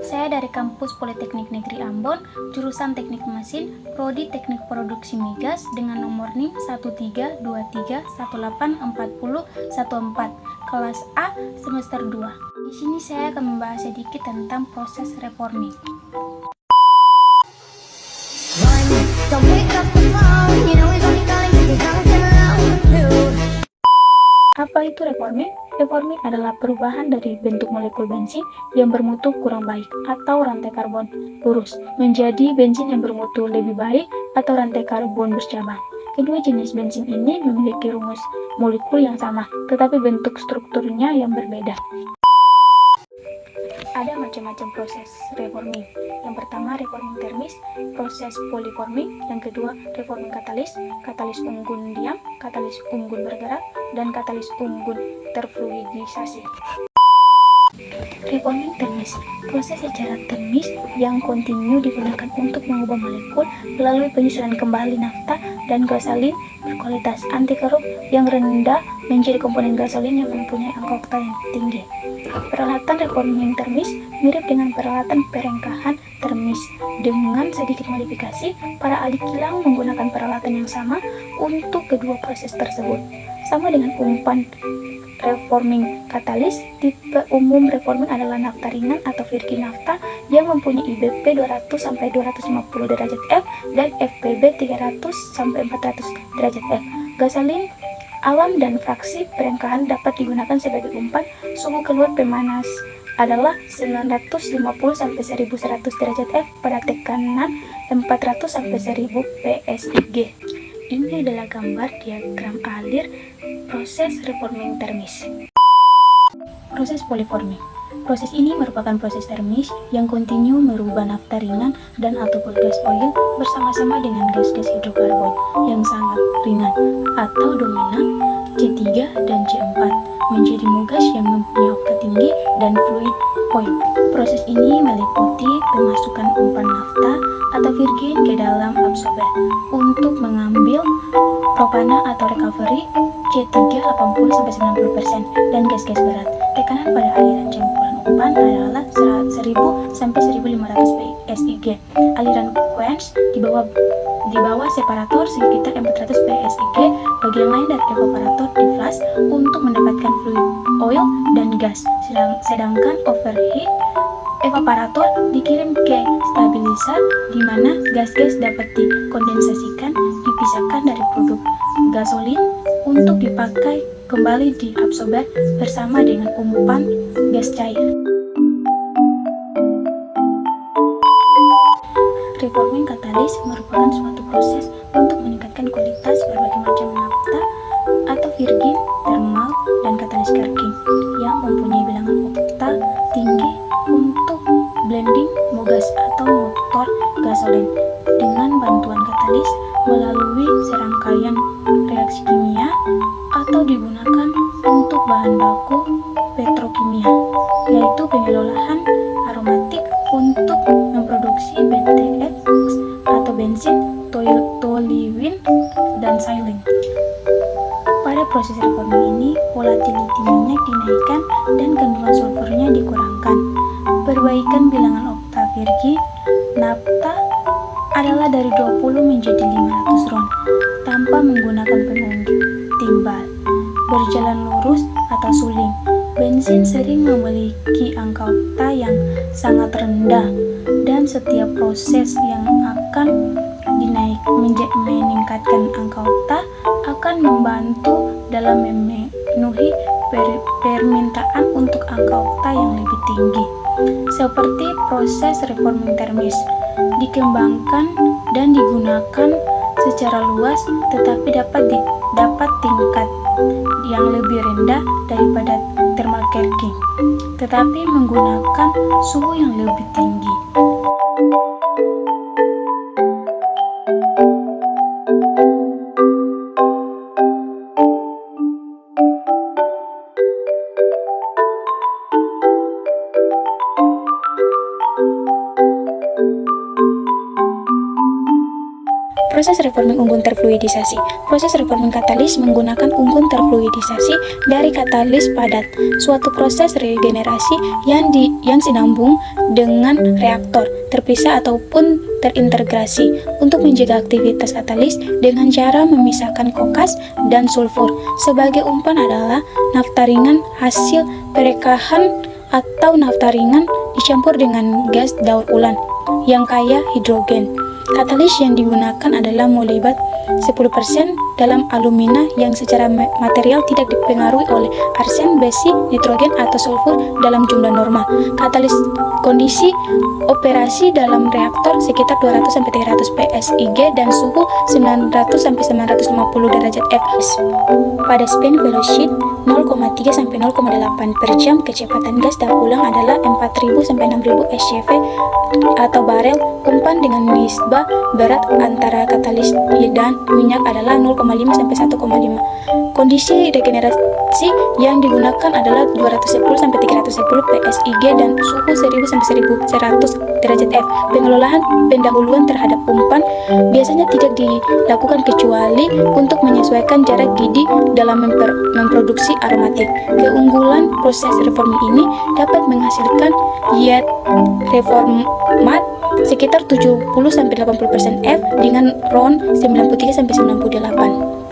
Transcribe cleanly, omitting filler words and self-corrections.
saya dari kampus Politeknik Negeri Ambon, jurusan Teknik Mesin, Prodi Teknik Produksi Migas dengan nomor NIM 13231840114, kelas A semester 2. Di sini saya akan membahas sedikit tentang proses reforming. Apa itu reforming? Reforming adalah perubahan dari bentuk molekul bensin yang bermutu kurang baik atau rantai karbon lurus menjadi bensin yang bermutu lebih baik atau rantai karbon bercabang. Kedua jenis bensin ini memiliki rumus molekul yang sama, tetapi bentuk strukturnya yang berbeda. Ada macam-macam proses reforming. Yang pertama, reforming termis, proses poliforming. Yang kedua, reforming katalis, katalis unggun diam, katalis unggun bergerak, dan katalis unggun terfluidisasi. Reforming termis, proses secara termis yang kontinu digunakan untuk mengubah molekul melalui penyusunan kembali nafta dan gasolin berkualitas anti keruh yang rendah menjadi komponen gasolin yang mempunyai angka oktan yang tinggi. Peralatan reforming termis mirip dengan peralatan perengkahan termis. Dengan sedikit modifikasi, para ahli kilang menggunakan peralatan yang sama untuk kedua proses tersebut. Sama dengan umpan reforming katalis, tipe umum reforming adalah nafta ringan atau virgin nafta yang mempunyai IBP 200-250 derajat F dan FPB 300-400 derajat F. Gasolin awam dan fraksi perengkahan dapat digunakan sebagai umpan. Suhu keluar pemanas adalah 950-1100 derajat F pada tekanan 400-1000 PSIG. Ini adalah gambar diagram alir proses reforming termis. Proses poliforming. Proses ini merupakan proses termis yang kontinu merubah nafta ringan dan ataupun gas oil bersama-sama dengan gas-gas hidrokarbon yang sangat ringan atau dominan C3 dan C4 menjadi mogas yang mempunyai oktan tinggi dan fluid oil. Proses ini meliputi pemasukan umpan nafta atau virgin ke dalam absorber untuk mengambil propana atau recovery C3 80-90% dan gas-gas berat. Tekanan pada aliran campuran umpan adalah 1000-1500 PSIG. Aliran quench di bawah separator sekitar 400 PSIG. Bagian lain dari evaporator di flash untuk mendapatkan fluid oil dan gas. Sedangkan overheat evaporator dikirim ke stabilizer di mana gas-gas dapat dikondensasikan, dipisahkan dari produk gasolin untuk dipakai kembali di absorber bersama dengan umpan gas cair. Reforming katalis merupakan suatu proses untuk meningkatkan kualitas berbagai macam nafta atau virgin, thermal, dan katalis cracking yang mempunyai bilangan okta tinggi untuk blending mogas atau motor gasolin dengan bantuan katalis melalui serangkaian reaksi kimia atau digunakan untuk bahan baku petrokimia, yaitu pengelolaan aromatik untuk memproduksi BTX atau bensin, toluene, dan xylene. Pada proses reforming ini, volatility minyak dinaikkan dan kandungan sulfurnya dikurangkan. Perbaikan bilangan okta virgin nafta adalah dari 20 menjadi 500 ron tanpa menggunakan pengundi timbal, berjalan lurus atau suling. Bensin sering memiliki angka okta yang sangat rendah dan setiap proses yang akan meningkatkan angka okta akan membantu dalam memenuhi permintaan untuk angka okta yang lebih tinggi. Seperti proses reforming termis dikembangkan dan digunakan secara luas, tetapi dapat tingkat yang lebih rendah daripada thermal cracking, tetapi menggunakan suhu yang lebih tinggi. Proses reforming unggun terfluidisasi. Proses reforming katalis menggunakan unggun terfluidisasi dari katalis padat, suatu proses regenerasi yang sinambung dengan reaktor, terpisah ataupun terintegrasi untuk menjaga aktivitas katalis dengan cara memisahkan kokas dan sulfur. Sebagai umpan adalah nafta ringan hasil perekahan atau nafta ringan dicampur dengan gas daur ulang yang kaya hidrogen. Katalis yang digunakan adalah molibat 10% dalam alumina yang secara material tidak dipengaruhi oleh arsen, besi, nitrogen, atau sulfur dalam jumlah normal. Katalis kondisi operasi dalam reaktor sekitar 200-300 PSIG dan suhu 900-950 derajat Fs. Pada spin velocity 0,3-0,8 per jam, kecepatan gas daur ulang adalah 4.000-6.000 SCV atau barel. Umpan dengan nisbah berat antara katalis dan minyak adalah 0,5-1,5. Kondisi regenerasi yang digunakan adalah 210-310 PSIG dan suhu 1000-1100 derajat F. Pengelolaan pendahuluan terhadap umpan biasanya tidak dilakukan kecuali untuk menyesuaikan jarak gidi dalam memproduksi aromatik. Keunggulan proses reforming ini dapat menghasilkan yield reformat sekitar 70-80% F dengan RON 93-98.